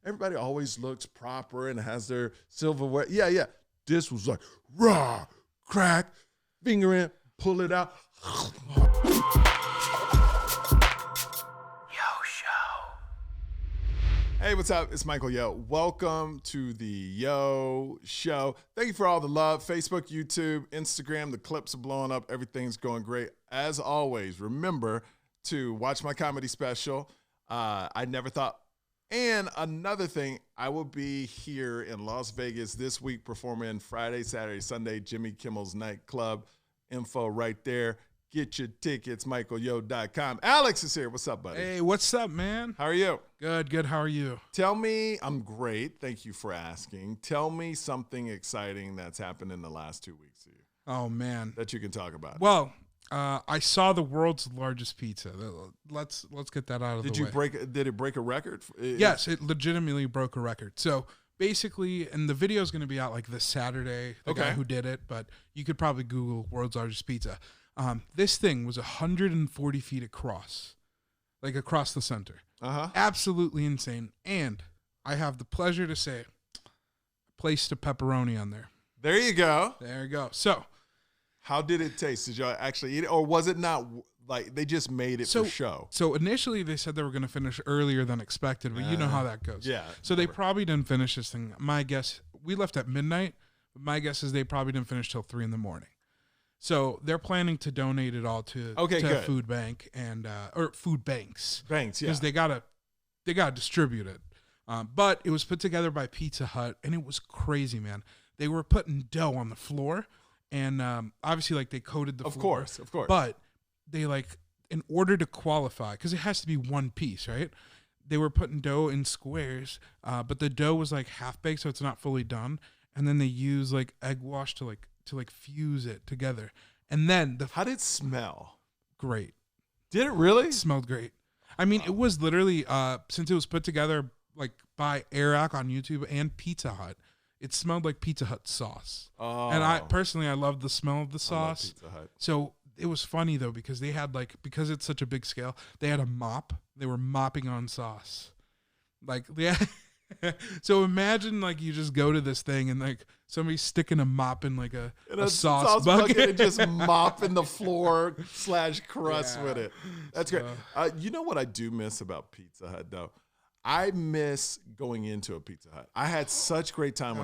everybody always looks proper and has their silverware. Yeah. This was like, raw, crack, finger in, pull it out. Hey, what's up? It's Michael Yo. Welcome to the Yo Show. Thank you for all the love. Facebook, YouTube, Instagram. The clips are blowing up. Everything's going great. As always, remember to watch my comedy special. I never thought. And another thing, I will be here in Las Vegas this week performing Friday, Saturday, Sunday, Jimmy Kimmel's Nightclub. Info right there. Get your tickets, michaelyo.com. Alex is here. What's up, buddy? Hey, what's up, man? How are you? Good. How are you? Tell me, I'm great. Thank you for asking. Tell me something exciting that's happened in the last 2 weeks to you. Oh, man. That you can talk about. Well, I saw the world's largest pizza. Let's get that out of the way. Did it break a record? Yes, it legitimately broke a record. So basically, and the video is going to be out like this Saturday, the guy who did it, but you could probably Google world's largest pizza. This thing was 140 feet across, like across the center. Absolutely insane. And I have the pleasure to say, placed a pepperoni on there. There you go. So, how did it taste? Did y'all actually eat it, or was it not like they just made it for show? So initially they said they were going to finish earlier than expected, but you know how that goes. Yeah. So they probably didn't finish this thing. My guess, we left at midnight, but my guess is they probably didn't finish till 3 a.m. So they're planning to donate it all to a food bank and or food banks. Because they gotta distribute it. But it was put together by Pizza Hut, and it was crazy, man. They were putting dough on the floor, and obviously, like, they coated the floor. Of course. But they, like, in order to qualify, because it has to be one piece, right? They were putting dough in squares, but the dough was like half baked, so it's not fully done. And then they use like egg wash to fuse it together. And then how did it smell? Great. Did it really? It smelled great. I mean, it was literally since it was put together like by Eric on YouTube and Pizza Hut, it smelled like Pizza Hut sauce. And I loved the smell of the sauce. I love Pizza Hut. So it was funny though, because they had because it's such a big scale, they had a mop. They were mopping on sauce. So imagine like you just go to this thing and like somebody's sticking a mop in like a sauce bucket and just mopping the floor / crust with it. That's great. You know what I do miss about Pizza Hut though? I miss going into a Pizza Hut. I had such great time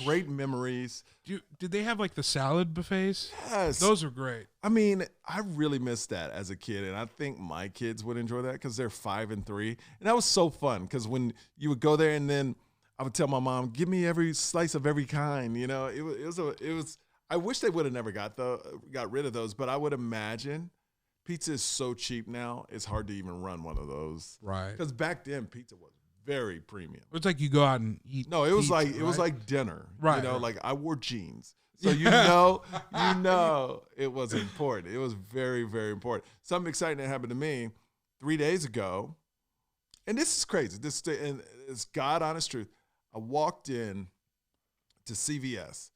great memories. Did they have like the salad buffets? Yes. Those were great. I mean, I really missed that as a kid, and I think my kids would enjoy that because they're 5 and 3. And that was so fun because when you would go there and then I would tell my mom, give me every slice of every kind. You know, it was. I wish they would have never got rid of those, but I would imagine pizza is so cheap now, it's hard to even run one of those. Right. Because back then, pizza was very premium. It's like you go out and eat. No, it was pizza, it was like dinner. Right. You know, like I wore jeans. So you know it was important. It was very, very important. Something exciting that happened to me 3 days ago, and this is crazy. And it's God honest truth. I walked in to CVS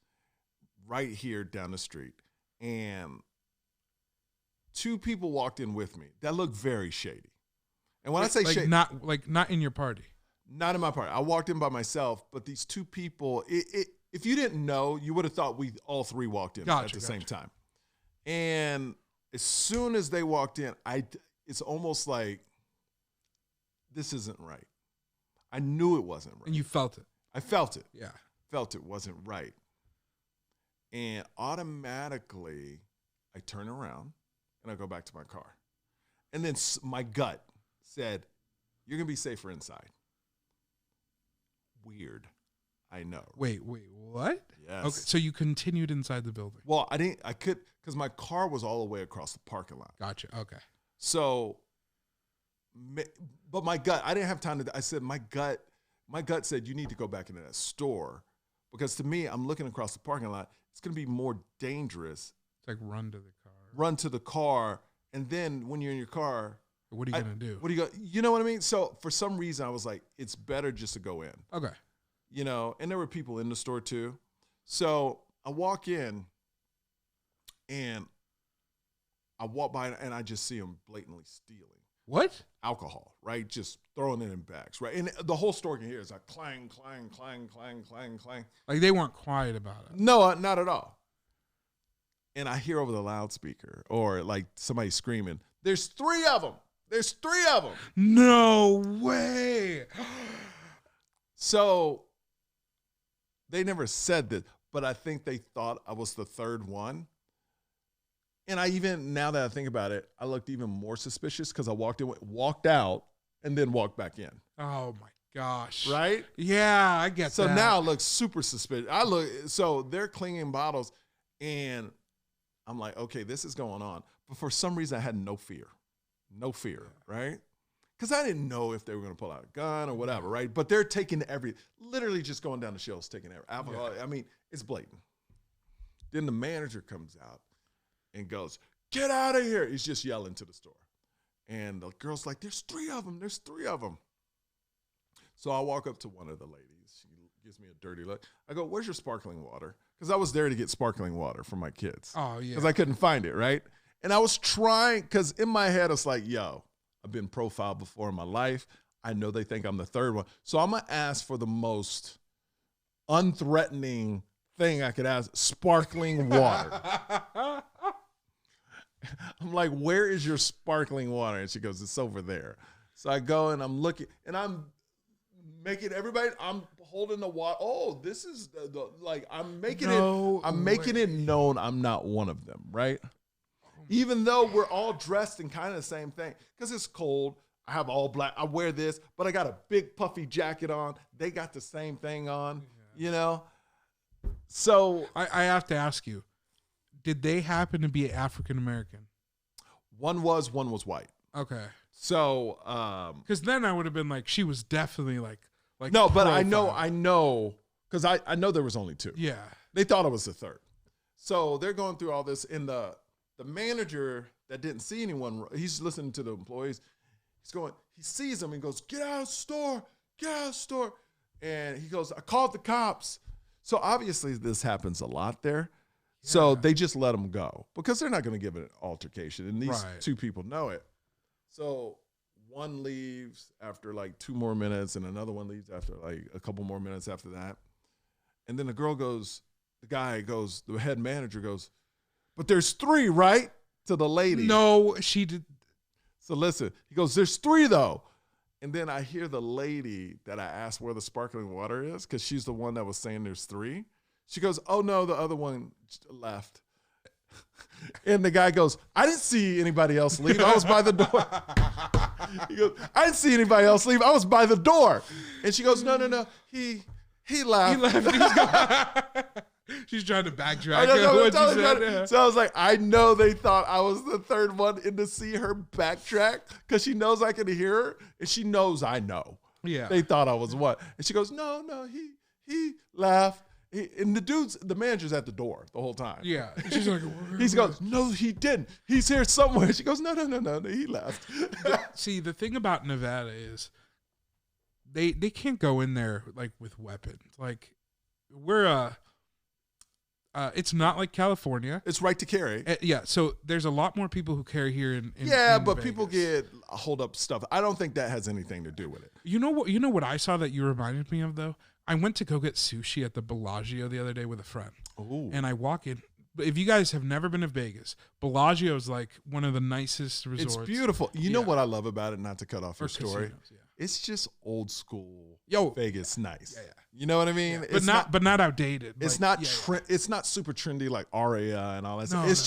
right here down the street, and 2 people walked in with me that looked very shady. And when I say shady, not in your party, not in my party. I walked in by myself, but these 2 people, if you didn't know, you would have thought we all 3 walked in at the same time. And as soon as they walked in, it's almost like this isn't right. I knew it wasn't right. And you felt it. I felt it. Yeah. Felt it wasn't right. And automatically, I turn around and I go back to my car. And then my gut said, you're going to be safer inside. Weird. I know. Wait, what? Yes. Okay, so you continued inside the building. Well, I could, because my car was all the way across the parking lot. Gotcha. Okay. So, but my gut, I didn't have time I said, my gut said, you need to go back into that store. Because to me, I'm looking across the parking lot. It's going to be more dangerous. It's like run to the car. Run to the car. And then when you're in your car, what are you going to do? You know what I mean? So for some reason, I was like, it's better just to go in. Okay. You know, and there were people in the store too. So I walk in and I walk by and I just see them blatantly stealing. What? Alcohol, right? Just throwing it in bags, right? And the whole store can hear is like clang, clang, clang, clang, clang, clang. Like they weren't quiet about it. No, not at all. And I hear over the loudspeaker or like somebody screaming, there's 3 of them. There's 3 of them. No way. So they never said this, but I think they thought I was the 3rd one. And I even, now that I think about it, I looked even more suspicious because I walked out, and then walked back in. Oh my gosh. Right? Yeah, I get that. So now it looks super suspicious. So they're cleaning bottles, and I'm like, okay, this is going on. But for some reason, I had no fear. No fear, right? Because I didn't know if they were going to pull out a gun or whatever, right? But they're taking literally just going down the shelves, taking alcohol. Yeah. I mean, it's blatant. Then the manager comes out and goes, get out of here. He's just yelling to the store. And the girl's like, there's 3 of them. There's 3 of them. So I walk up to one of the ladies. She gives me a dirty look. I go, where's your sparkling water? Because I was there to get sparkling water for my kids. Oh, yeah. Because I couldn't find it, right? And I was trying, because in my head, it's like, yo, I've been profiled before in my life. I know they think I'm the 3rd one. So I'm going to ask for the most unthreatening thing I could ask, sparkling water. I'm like, where is your sparkling water? And she goes, it's over there. So I go and I'm looking, and I'm making everybody, I'm holding the water. Oh, this is I'm making it known I'm not one of them, right? Even though we're all dressed in kind of the same thing, because it's cold. I have all black. I wear this, but I got a big puffy jacket on. They got the same thing on, you know? So I have to ask you, did they happen to be African-American? One was white. Okay. So, because then I would have been like, she was definitely like no, but I know, because I know there was only 2. Yeah. They thought I was the 3rd. So they're going through all this, and the manager that didn't see anyone, he's listening to the employees. He sees them and goes, get out of the store, get out of the store. And he goes, I called the cops. So obviously this happens a lot there. Yeah. So they just let them go because they're not going to give it an altercation. And these 2 people know it. So one leaves after like 2 more minutes, and another one leaves after like a couple more minutes after that. And then the head manager goes, but there's 3, right? To the lady. No, she did. So listen, he goes, there's 3 though. And then I hear the lady that I asked where the sparkling water is, because she's the one that was saying there's 3. She goes, oh no, the other one left. And the guy goes, I didn't see anybody else leave. I was by the door. He goes, I didn't see anybody else leave. I was by the door. And she goes, no. He left. He left. She's trying to backtrack. So I was like, I know they thought I was the 3rd one, and to see her backtrack, because she knows I can hear her, and she knows I know. Yeah. They thought I was what? And she goes, no, he left. And the manager's at the door the whole time. Yeah. She's like, he goes, no, he didn't. He's here somewhere. She goes, no, he left. See, the thing about Nevada is they can't go in there like with weapons. Like we're it's not like California. It's right to carry. Yeah, so there's a lot more people who carry here in but Vegas. people get hold up stuff. I don't think that has anything to do with it. You know what I saw that you reminded me of though? I went to go get sushi at the Bellagio the other day with a friend. Ooh. And I walk in. If you guys have never been to Vegas, Bellagio is like one of the nicest resorts. It's beautiful. You know what I love about it, not to cut off your story? Casinos, yeah. It's just old school Vegas nice. Yeah. You know what I mean? Yeah. But not outdated. It's it's not super trendy like Aria and all that stuff. It's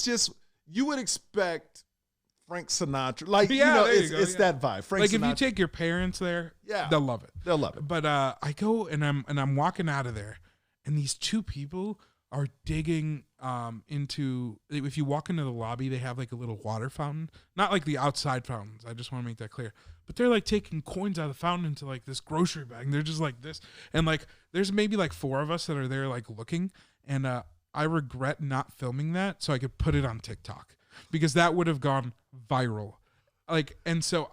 just you would expect Frank Sinatra. Like it's that vibe. Frank Sinatra. If you take your parents there, they'll love it. They'll love it. But I go and I'm walking out of there, and these 2 people are digging into. If you walk into the lobby, they have like a little water fountain, not like the outside fountains. I just want to make that clear. But they're like taking coins out of the fountain into like this grocery bag. And they're just like this, and like there's maybe like 4 of us that are there like looking, and I regret not filming that so I could put it on TikTok because that would have gone viral. Like, and so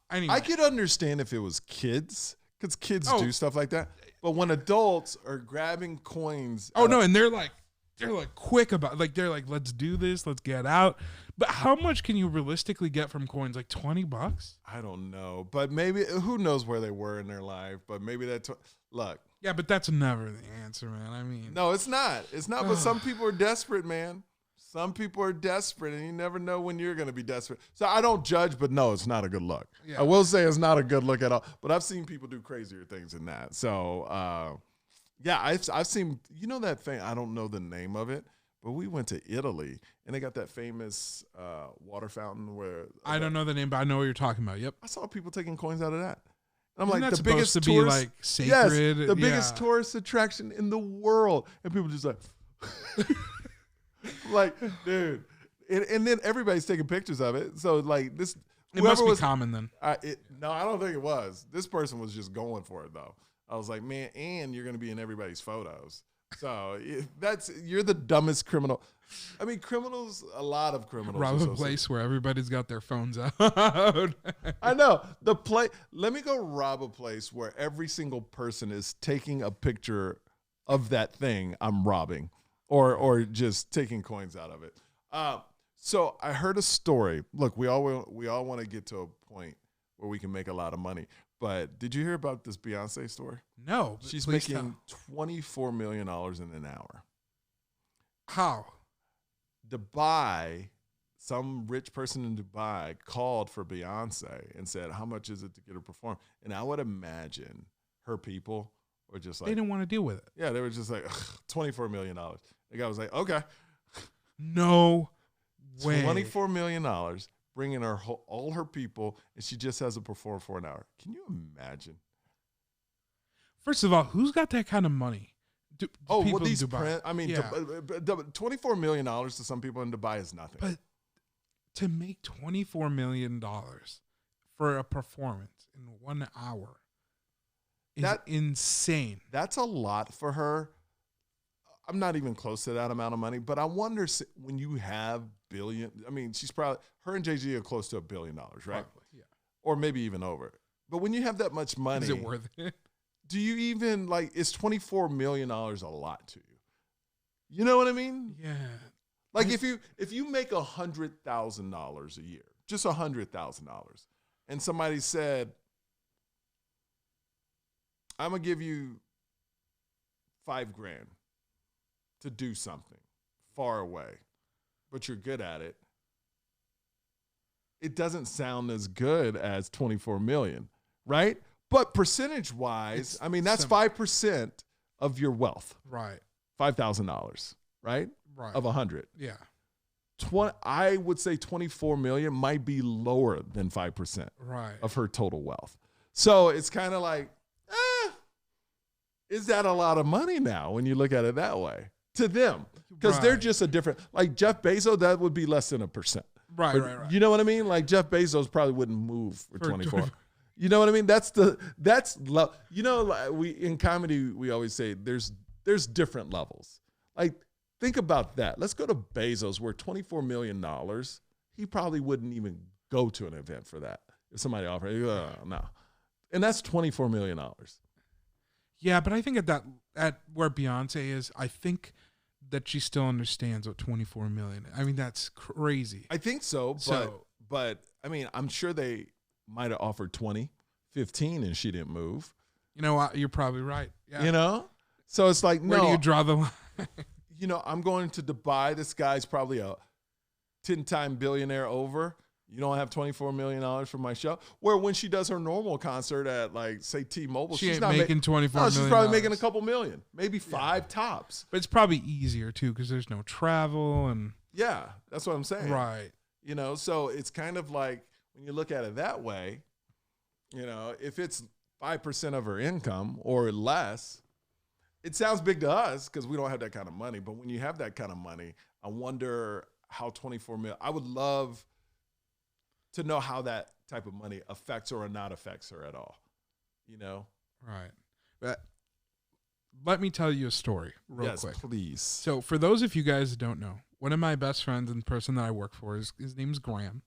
anyway, I could understand if it was kids because kids do stuff like that. But when adults are grabbing coins, no, and they're like quick about, like they're like, let's do this, let's get out. But how much can you realistically get from coins? Like $20? I don't know, but maybe who knows where they were in their life. But maybe look. Yeah, but that's never the answer, man. I mean, no, it's not. It's not. But some people are desperate, man. Some people are desperate, and you never know when you're going to be desperate. So I don't judge, but no, it's not a good look. Yeah. I will say it's not a good look at all. But I've seen people do crazier things than that. So yeah, I've seen. You know that thing? I don't know the name of it. But we went to Italy, and they got that famous water fountain where I don't know the name, but I know what you're talking about. Yep, I saw people taking coins out of that. And I'm Isn't like, that the biggest to tourist, be like sacred. Yes, the biggest tourist attraction in the world, and people just like, dude, and then everybody's taking pictures of it. So like this, it must be common then. No, I don't think it was. This person was just going for it though. I was like, man, and you're gonna be in everybody's photos. So you're the dumbest criminal. I mean, a lot of criminals. Rob a place where everybody's got their phones out. I know. Let me go rob a place where every single person is taking a picture of that thing I'm robbing or just taking coins out of it. So I heard a story. Look, we all want to get to a point where we can make a lot of money. But did you hear about this Beyoncé story? No. She's making $24 million in an hour. How? Dubai, some rich person in Dubai called for Beyoncé and said, how much is it to get her perform? And I would imagine her people were just like, they didn't want to deal with it. Yeah, they were just like, $24 million. The guy was like, okay. No way. $24 million. Bringing her all her people, and she just has to perform for an hour. Can you imagine? First of all, who's got that kind of money? These $24 million to some people in Dubai is nothing. But to make $24 million for a performance in 1 hour is insane. That's a lot for her. I'm not even close to that amount of money, but I wonder when you have she's probably, her and Jay-Z are close to $1 billion, right? Probably, yeah. Or maybe even over. But when you have that much money, is it worth it? Do you even is $24 million a lot to you? You know what I mean? Yeah. Like if you make $100,000 a year, just $100,000, and somebody said, I'm gonna give you $5,000 to do something far away, but you're good at it. It doesn't sound as good as 24 million, right? But percentage-wise, that's 5% of your wealth. Right. $5,000, right? Right. Of 100. Yeah. I would say 24 million might be lower than 5% of her total wealth. So it's kind of like, is that a lot of money now when you look at it that way? To them, because they're just a different, like Jeff Bezos, that would be less than 1%. Right. You know what I mean? Like Jeff Bezos probably wouldn't move for 24. You know what I mean? That's we in comedy, we always say there's different levels. Like think about that. Let's go to Bezos where $24 million, he probably wouldn't even go to an event for that. If somebody offered, no. And that's $24 million. Yeah, but I think at where Beyonce is, I think that she still understands what 24 million. I mean, that's crazy. I think so, but I mean, I'm sure they might have offered 20, 15 and she didn't move. You know what? You're probably right. Yeah. You know? So it's like, where do you draw the line? I'm going to Dubai. This guy's probably a 10-time billionaire over. You don't have $24 million for my show. Where when she does her normal concert at, like, say, T-Mobile, she's not making $24 million. She's probably making a couple million, maybe 5 tops. But it's probably easier, too, because there's no travel. And yeah, that's what I'm saying. Right. So it's kind of like when you look at it that way, if it's 5% of her income or less, it sounds big to us because we don't have that kind of money. But when you have that kind of money, I wonder how 24 million, I would love to know how that type of money affects her or not affects her at all, Right. But let me tell you a story real quick. Yes, please. So for those of you guys that don't know, one of my best friends and the person that I work for, his name's Graham,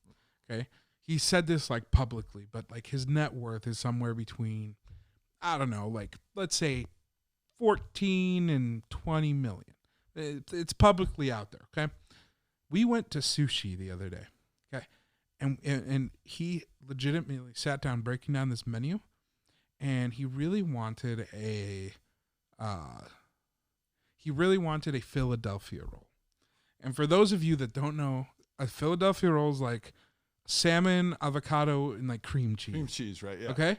okay? He said this, like, publicly, but, like, his net worth is somewhere between, I don't know, like, let's say 14 and 20 million. It's publicly out there, okay? We went to sushi the other day. Okay. And he legitimately sat down breaking down this menu, and he really wanted a Philadelphia roll. And for those of you that don't know, a Philadelphia roll is like salmon, avocado, and like cream cheese. Cream cheese, right? Yeah. Okay.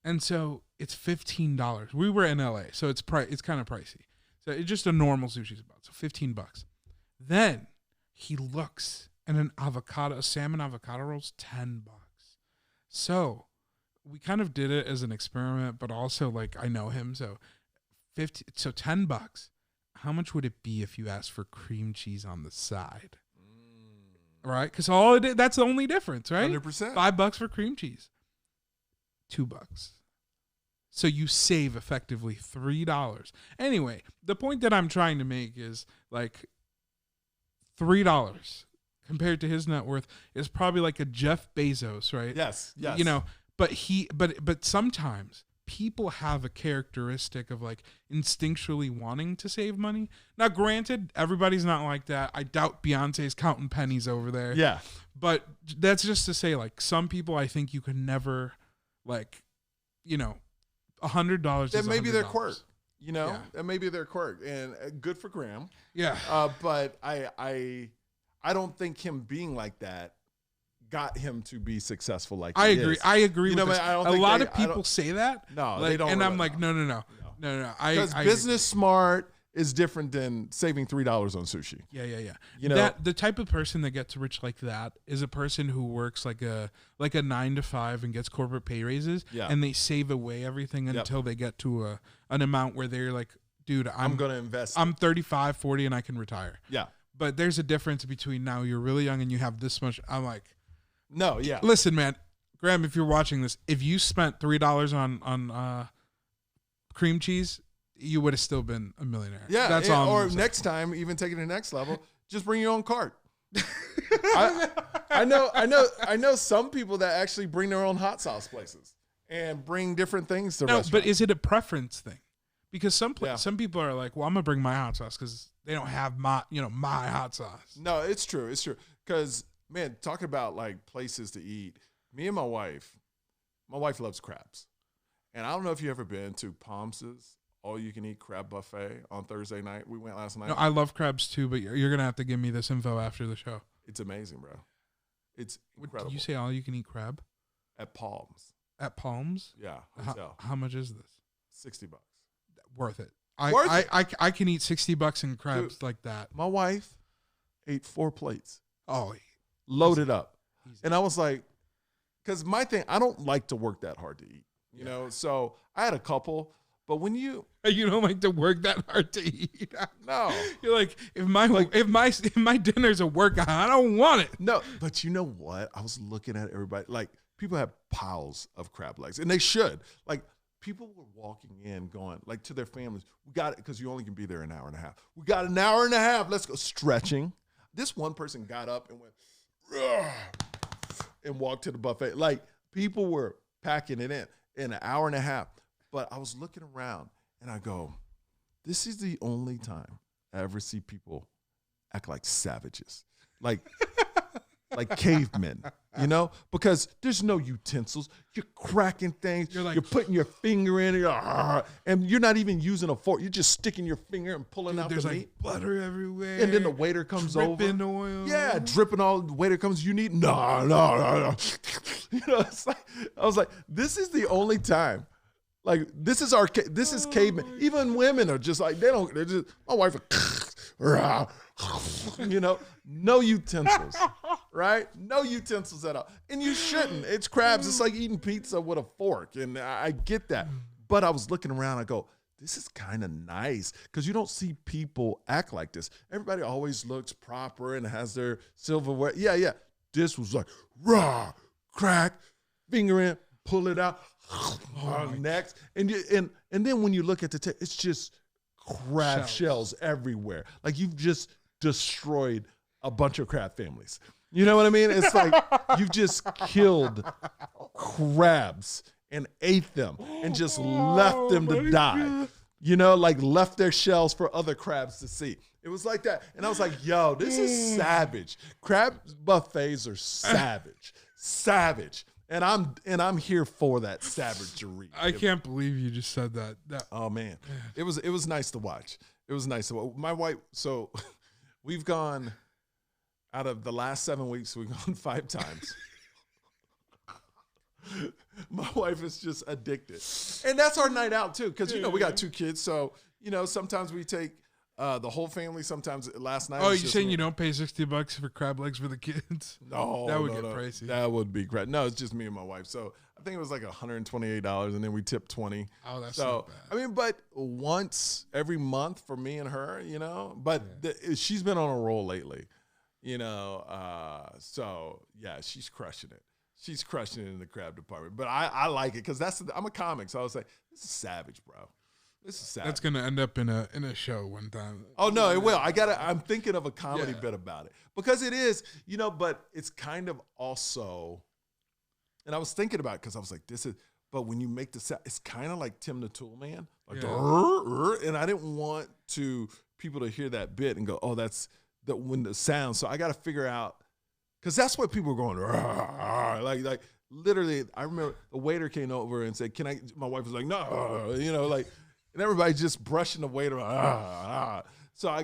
And so it's $15. We were in LA, so it's kind of pricey. So it's just a normal sushi spot. So $15. Then he looks, and a salmon avocado roll's $10. So we kind of did it as an experiment, but also like I know him, so $10. How much would it be if you asked for cream cheese on the side? Right? Because that's the only difference, right? 100%. $5 for cream cheese. $2. So you save effectively $3. Anyway, the point that I'm trying to make is like $3 compared to his net worth is probably like a Jeff Bezos, right? Yes. You know, but sometimes people have a characteristic of like instinctually wanting to save money. Now, granted, everybody's not like that. I doubt Beyonce's counting pennies over there. Yeah. But that's just to say, like, some people I think you can never, like, you know, $100 that is may be their $100. quirk, you know. Yeah. That may be their quirk, and good for Graham. Yeah. But I don't think him being like that got him to be successful. Like I agree. I agree. You with know, this. I don't a think lot of people say that. No, like, they don't. And really, I'm like, no. Because business smart is different than saving $3 on sushi. Yeah. You know, that the type of person that gets rich like that is a person who works like a 9 to 5 and gets corporate pay raises, and they save away everything until they get to an amount where they're like, dude, I'm going to invest. I'm 35, 40, and I can retire. Yeah. But there's a difference between now you're really young and you have this much. I'm like, no, yeah. Listen, man, Graham, if you're watching this, if you spent $3 on cream cheese, you would have still been a millionaire. Yeah, that's all. Or next time, even taking it to the next level, just bring your own cart. I know some people that actually bring their own hot sauce places and bring different things to restaurants. But is it a preference thing? Because some people are like, well, I'm gonna bring my hot sauce because they don't have my hot sauce. No, it's true. It's true. Because man, talking about like places to eat, me and my wife loves crabs, and I don't know if you ever been to Palm's all-you-can-eat crab buffet on Thursday night. We went last night. No, I love crabs too, but you're going to have to give me this info after the show. It's amazing, bro. It's incredible. Did you say all-you-can-eat crab? At Palm's. At Palm's? Yeah, hotel. How much is this? $60. Worth it. Worth it? I can eat $60 in crabs. Dude, like that. My wife ate 4 plates. Oh, loaded up. Easy. And I was like, because my thing, I don't like to work that hard to eat, you know? So I had a couple, but when you don't like to work that hard to eat. No. You're like, if my dinner's a workout, I don't want it. No, but you know what? I was looking at everybody, like people have piles of crab legs, and they should. Like people were walking in going, like to their families, we got it, because you only can be there an hour and a half. We got an hour and a half. Let's go. Stretching. This one person got up and went, and walked to the buffet. Like people were packing it in an hour and a half. But I was looking around and I go, this is the only time I ever see people act like savages, like cavemen, you know, because there's no utensils. You're cracking things. You're putting your finger in it, and you're not even using a fork. You're just sticking your finger and pulling out the meat. There's like butter everywhere. And then the waiter comes over. Dripping oil. Yeah, dripping all. The waiter comes, you need? No. You know, it's like, I was like, this is the only time. Like, this is caveman. Even women are just like, they're just, my wife, you know, no utensils, right? No utensils at all. And you shouldn't. It's crabs. It's like eating pizza with a fork. And I get that. But I was looking around, I go, this is kind of nice, because you don't see people act like this. Everybody always looks proper and has their silverware. Yeah. This was like, crack, finger in, pull it out. Next, and then when you look at it's just crab shells everywhere. Like you've just destroyed a bunch of crab families. You know what I mean? It's like you've just killed crabs and ate them and just left them to die. God. You know, like left their shells for other crabs to see. It was like that. And I was like, yo, this is savage. Crab buffets are savage. Savage. And I'm here for that savagery. I can't believe you just said that. Oh man. It was nice to watch. It was nice to watch. My wife, so we've gone out of the last 7 weeks, we've gone 5 times. My wife is just addicted. And that's our night out too. Cause we got 2 kids. So, sometimes we take the whole family. Sometimes last night. Oh, you're saying you don't pay $60 for crab legs for the kids? No, that would get pricey. That would be great. No, it's just me and my wife. So I think it was like $128, and then we tipped $20. Oh, that's so bad. But once every month for me and her, But she's been on a roll lately, So yeah, she's crushing it. She's crushing it in the crab department. But I like it because I'm a comic, so I was like, this is savage, bro. This is sad. That's gonna end up in a show one time. Oh no, it will. I'm thinking of a comedy bit about it because it is, but it's kind of also. And I was thinking about it because I was like, this is. But when you make the sound, it's kind of like Tim the Tool Man, like, and I didn't want people to hear that bit and go, oh, that's when the sound. So I got to figure out because that's what people are going like literally. I remember the waiter came over and said, "Can I?" My wife was like, "No," And everybody just brushing the waiter. So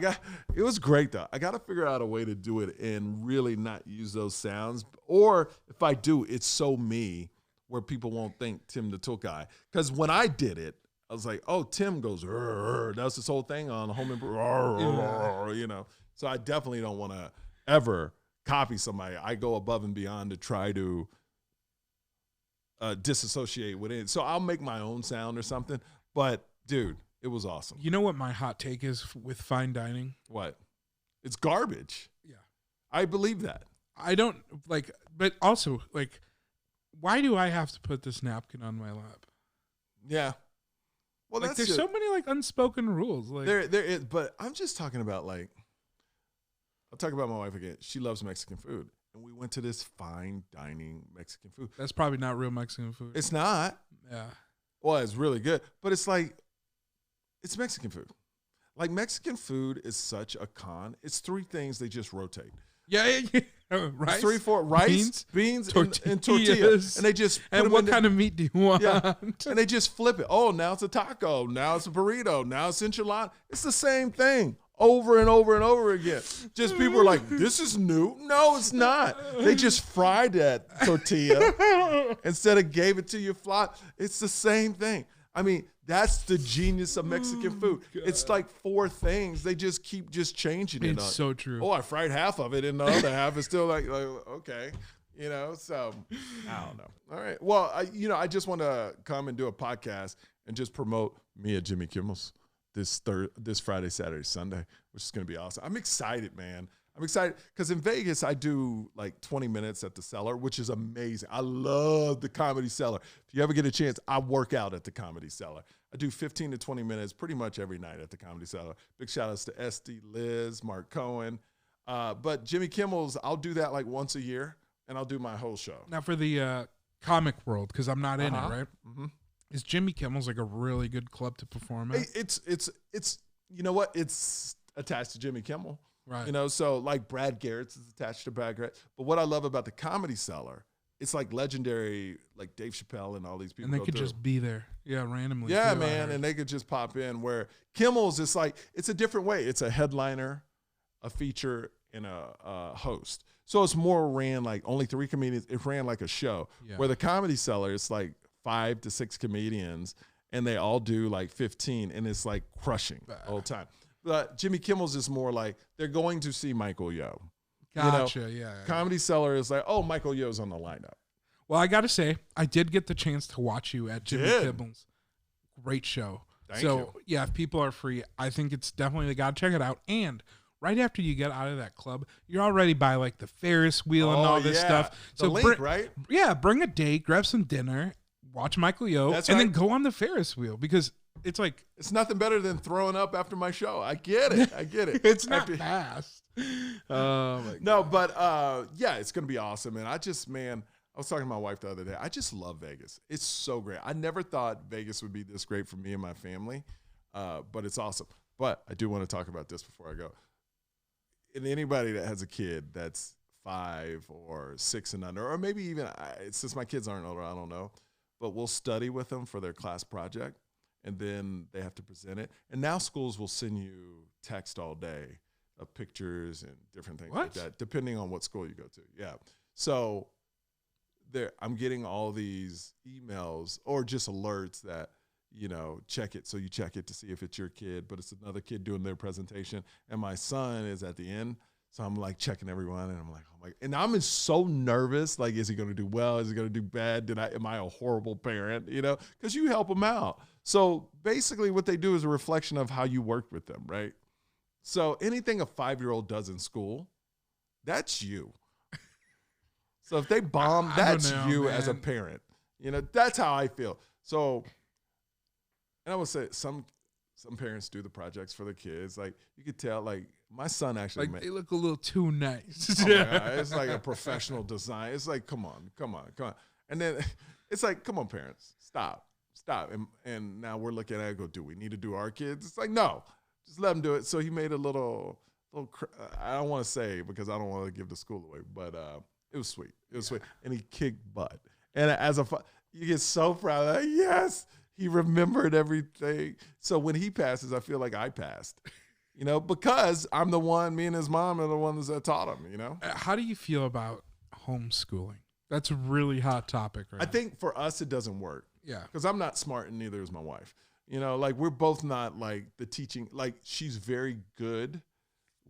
it was great though. I got to figure out a way to do it and really not use those sounds. Or if I do, it's so me where people won't think Tim the Tool Guy. Because when I did it, I was like, oh, Tim goes, that was this whole thing on Home Improvement, So I definitely don't want to ever copy somebody. I go above and beyond to try to disassociate with it. So I'll make my own sound or something. But dude, it was awesome. You know what my hot take is with fine dining? What? It's garbage. Yeah. I believe that. I don't but also why do I have to put this napkin on my lap? Yeah. Well, there's so many unspoken rules. There is, but I'm just talking about I'll talk about my wife again. She loves Mexican food. And we went to this fine dining Mexican food. That's probably not real Mexican food. It's not. Yeah. Well, it's really good, but it's it's Mexican food. Mexican food is such a con. It's 3 things they just rotate. Yeah. Rice, 3, 4 rice, beans, and tortillas, and they just and what kind of meat do you want? Yeah. And they just flip it. Oh, now it's a taco. Now it's a burrito. Now it's enchilada. It's the same thing over and over and over again. Just people are like, this is new. No, it's not. They just fried that tortilla instead of gave it to you flat. It's the same thing. I mean, that's the genius of Mexican food. God. It's 4 things. They just keep changing it. It's so true. Oh, I fried half of it, and the other half is still okay. So I don't know. All right. Well, I just want to come and do a podcast and just promote me at Jimmy Kimmel's this Friday, Saturday, Sunday, which is going to be awesome. I'm excited, man. I'm excited because in Vegas, I do 20 minutes at the Cellar, which is amazing. I love the Comedy Cellar. If you ever get a chance, I work out at the Comedy Cellar. I do 15 to 20 minutes pretty much every night at the Comedy Cellar. Big shout outs to Esty, Liz, Mark Cohen. But Jimmy Kimmel's, I'll do that once a year, and I'll do my whole show. Now for the comic world, because I'm not in it, right? Mm-hmm. Is Jimmy Kimmel's a really good club to perform at? It's you know what? It's attached to Jimmy Kimmel. Right. So Brad Garrett's is attached to Brad Garrett. But what I love about the Comedy Cellar, it's legendary, Dave Chappelle and all these people. And they could just be there. Yeah, randomly. Yeah, man. And they could just pop in where Kimmel's is it's a different way. It's a headliner, a feature, and a host. So it's more ran only 3 comedians. It ran like a show. Yeah. Where the Comedy Cellar, it's 5 to 6 comedians, and they all do 15, and it's crushing the whole time. But Jimmy Kimmel's is more they're going to see Michael Yo. Gotcha, yeah. Comedy Cellar is oh, Michael Yo's on the lineup. Well, I got to say, I did get the chance to watch you at Jimmy Kimmel's. Great show. Thank you. Yeah, if people are free, I think it's definitely, they got to check it out. And right after you get out of that club, you're already by the Ferris wheel and all this stuff. So link, right? Yeah, bring a date, grab some dinner, watch Michael Yo, then go on the Ferris wheel because it's it's nothing better than throwing up after my show. I get it. It's not fast. Oh my God. No, but it's gonna be awesome. And I was talking to my wife the other day. I just love Vegas. It's so great. I never thought Vegas would be this great for me and my family, but it's awesome. But I do want to talk about this before I go. and anybody that has a kid that's 5 or 6 and under, or maybe even since my kids aren't older, I don't know, but we'll study with them for their class project, and then they have to present it. And now schools will send you text all day of pictures and different things like that, depending on what school you go to. Yeah. So I'm getting all these emails or just alerts that, check it. So you check it to see if it's your kid, but it's another kid doing their presentation. And my son is at the end. So I'm like checking everyone, and I'm like, oh my, and I'm so nervous. Like, is he going to do well? Is he going to do bad? Am I a horrible parent? Because you help them out. So basically what they do is a reflection of how you worked with them, right? So anything a 5-year-old does in school, that's you. So if they bomb, that's you, man. As a parent. That's how I feel. So, and I would say some parents do the projects for the kids. Like, you could tell, like, my son actually they look a little too nice. Oh my God, it's like a professional design. It's like, come on. And then it's like, come on, parents, stop. And now we're looking at it, go, do we need to do our kids? It's like, no, just let them do it. So he made a little I don't want to say because I don't want to give the school away, but it was sweet. It was sweet. And he kicked butt. And you get so proud. Like, yes, he remembered everything. So when he passes, I feel like I passed. Because I'm the one, me and his mom are the ones that taught him, How do you feel about homeschooling? That's a really hot topic right now. I think for us, it doesn't work. Yeah. Because I'm not smart and neither is my wife. Like we're both not like the teaching, like she's very good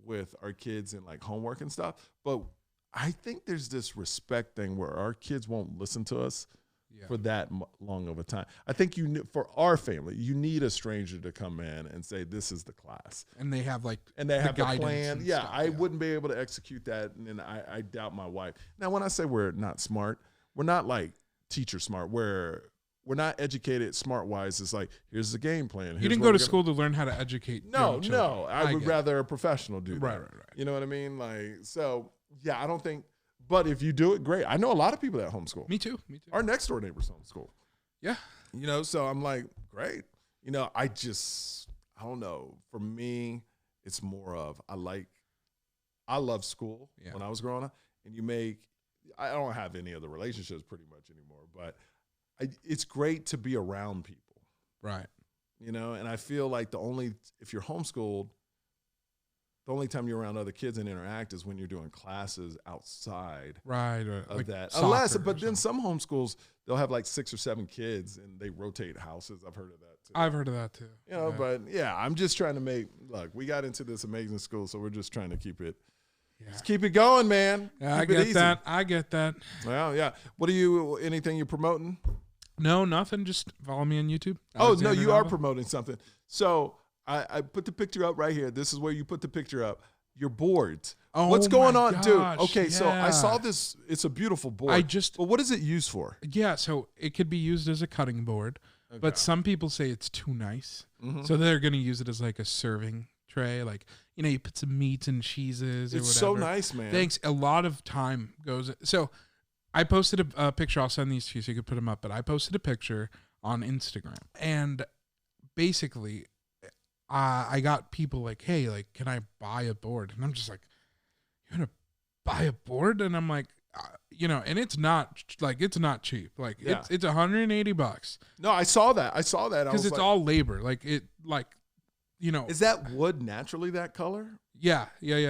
with our kids and like homework and stuff. But I think there's this respect thing where our kids won't listen to us for that long of a time. I think for our family, you need a stranger to come in and say, this is the class. And they have the plan. Yeah, I wouldn't be able to execute that. And I doubt my wife. Now, when I say we're not smart, we're not like teacher smart, where we're not educated smart-wise. It's like, here's the game plan. You didn't go to school to learn how to educate. No. I would rather a professional do that. Right. You know what I mean? Like, so, yeah, I don't think. But if you do it, great. I know a lot of people that homeschool. Me too. Our next door neighbors homeschool. Yeah. So I'm like, great. I don't know. For me, it's more of I love school when I was growing up. And I don't have any other relationships pretty much anymore. But it's great to be around people. Right. And I feel like if you're homeschooled, the only time you're around other kids and interact is when you're doing classes outside of that. But then some homeschools, they'll have like 6 or 7 kids and they rotate houses. I've heard of that too. I've heard of that too. But I'm just trying to look, we got into this amazing school, so we're just trying to keep it. Yeah. Just keep it going, man. Yeah, I get that. Well, yeah. Anything you're promoting? No, nothing. Just follow me on YouTube. No, you are promoting something. So I put the picture up right here. This is where you put the picture up. Your boards. Oh, what's going on, gosh, dude? Okay, yeah. so I saw this. It's a beautiful board. But what is it used for? Yeah, so it could be used as a cutting board, but some people say it's too nice. Mm-hmm. So they're going to use it as like a serving tray. Like, you put some meats and cheeses or whatever. It's so nice, man. Thanks. A lot of time goes. So I posted a picture. I'll send these to you so you can put them up. But I posted a picture on Instagram. And basically, I got people like, hey, like, can I buy a board? And I'm just like, you're going to buy a board? And I'm like, and it's not cheap. Like, it's $180. No, I saw that. Because it's all labor. Is that wood naturally that color? Yeah.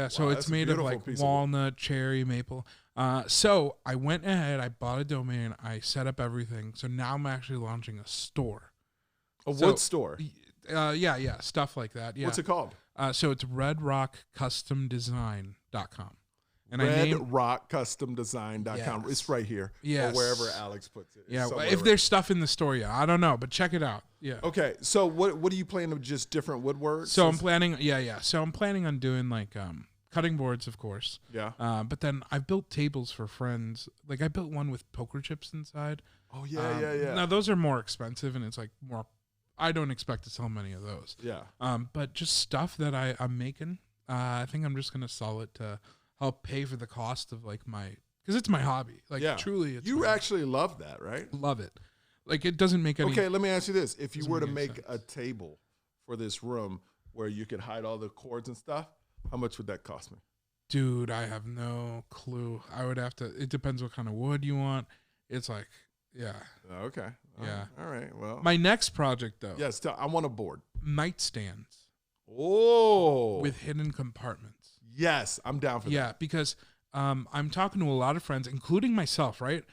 So it's made of like walnut, cherry, maple. So I went ahead, I bought a domain, I set up everything. So now I'm actually launching a store. Wood store? Yeah, stuff like that. Yeah. What's it called? So it's redrockcustomdesign.com. And redrockcustomdesign.com. Yes. It's right here. Yes. Or wherever Alex puts it. Yeah. If there's stuff in the store, I don't know, but check it out. Yeah. Okay. So what do you plan to just different woodworks? So I'm planning. Yeah. So I'm planning on doing like cutting boards, of course. Yeah. But then I've built tables for friends. Like I built one with poker chips inside. Oh yeah. Now those are more expensive, and it's like more. I don't expect to sell many of those. Yeah. But just stuff that I'm making. I think I'm just gonna sell it to help pay for the cost of like because it's my hobby. Like truly, it's you actually love that, right? Love it. Like it doesn't make any. Okay, let me ask you this: if you were to make a table for this room where you could hide all the cords and stuff, how much would that cost me? Dude, I have no clue. I would have to. It depends what kind of wood you want. It's like, yeah. Okay. Yeah. All right. Well, my next project though. Yes. I want a board. Nightstands. Oh. With hidden compartments. Yes, I'm down for that. Yeah, because I'm talking to a lot of friends, including myself. Right.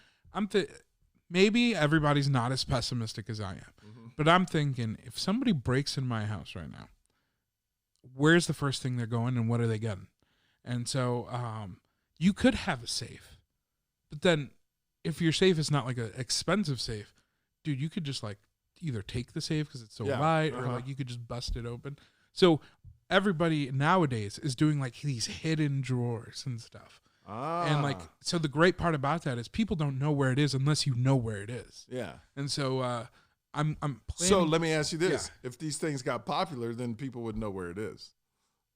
Maybe everybody's not as pessimistic as I am, but I'm thinking if somebody breaks in my house right now, where's the first thing they're going and what are they getting? And so you could have a safe, but then if your safe is not like an expensive safe, dude, you could just like either take the safe because it's so light or like you could just bust it open. So everybody nowadays is doing like these hidden drawers and stuff. And like, so the great part about that is people don't know where it is unless you know where it is. Yeah. And so I'm planning. So let me ask you this. Yeah. If these things got popular, then people would know where it is.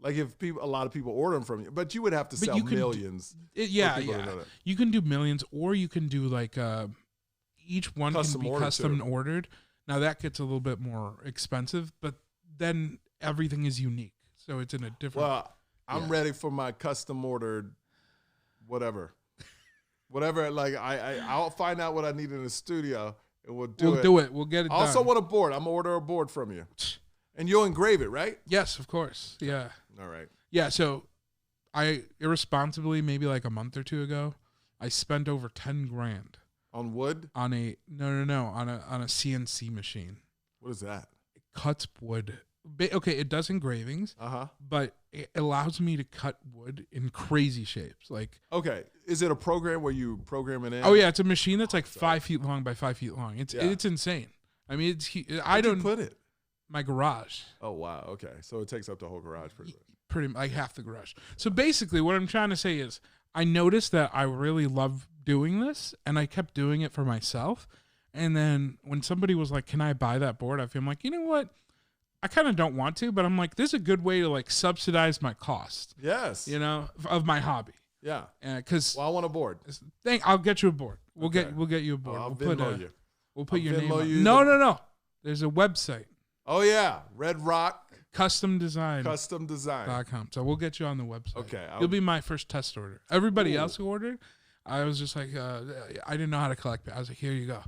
Like if a lot of people order them from you, but you would have to sell millions. You can do millions, or you can do like each one can be custom ordered. Now that gets a little bit more expensive, but then everything is unique. So it's in a different. Well, I'm ready for my custom ordered whatever. Like I'll find out what I need in the studio and we'll do it. We'll get it done. I also want a board. I'm going to order a board from you. And you'll engrave it, right? Yes, of course. Yeah. All right. Yeah, so I irresponsibly, maybe like a month or two ago, I spent over $10,000 on wood. On a on a CNC machine. What is that? It cuts wood. Okay, it does engravings. But it allows me to cut wood in crazy shapes. Like, okay, is it a program where you program it in? Oh yeah, it's a machine that's like 5 feet long by 5 feet long. It's insane. I mean, I don't put it. My garage. Oh wow. Okay, so it takes up the whole garage pretty much. Pretty like half the garage. So basically, what I'm trying to say is, I noticed that I really love doing this, and I kept doing it for myself. And then when somebody was like, "Can I buy that board?" I feel like, you know what? I kind of don't want to, but I'm like, this is a good way to like subsidize my cost. Yes. You know, of my hobby. Yeah. Because I want a board. I'll get you a board. We'll get you a board. I'll Venmo you. We'll put your name on. No. There's a website. Oh yeah, Red Rock Custom Design. CustomDesign.com. So we'll get you on the website. Okay. You'll be my first test order. Everybody else who ordered, I was just like, I didn't know how to collect it. I was like, here you go.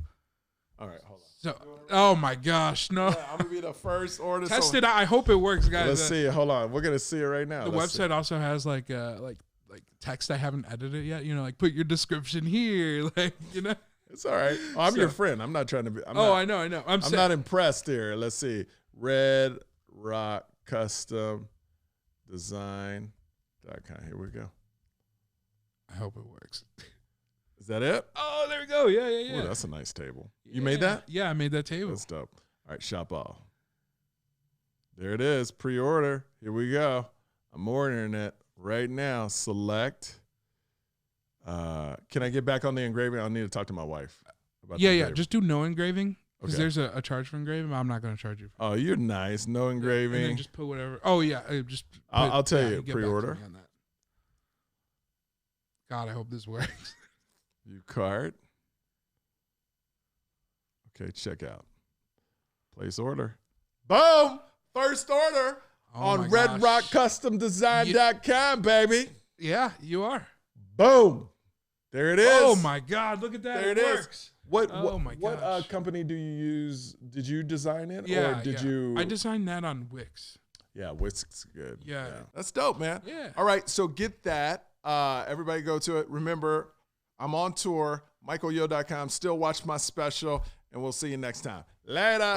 All right, hold on. So, oh my gosh, no! Yeah, I'm gonna be the first order. Test it out. I hope it works, guys. Let's see. Hold on, we're gonna see it right now. The website also has like text I haven't edited yet. You know, like put your description here, like you know. It's all right. Oh, I'm your friend. I'm not trying to be. I know. I'm not impressed here. Let's see. Red Rock Custom Design.com. Here we go. I hope it works. Is that it? Oh, there we go. Yeah. Ooh, that's a nice table. You made that? Yeah, I made that table. That's dope. All right, shop all. There it is. Pre-order. Here we go. I'm ordering it right now. Select. Can I get back on the engraving? I'll need to talk to my wife about Yeah. Just do no engraving. Because there's a charge for engraving. I'm not going to charge you for it. Oh, you're nice. No engraving. And then just put whatever. Oh, yeah. I'll tell you. Pre-order. God, I hope this works. View card. Okay, check out. Place order. Boom! First order on RedRockCustomDesign.com, baby. Yeah, you are. Boom. There it is. Oh, my God. Look at that. There it works. What company do you use? Did you design it? Yeah. Or did you? I designed that on Wix. Yeah, Wix is good. Yeah. That's dope, man. Yeah. All right, so get that. Everybody go to it. Remember, I'm on tour, michaelyo.com. Still watch my special, and we'll see you next time. Later.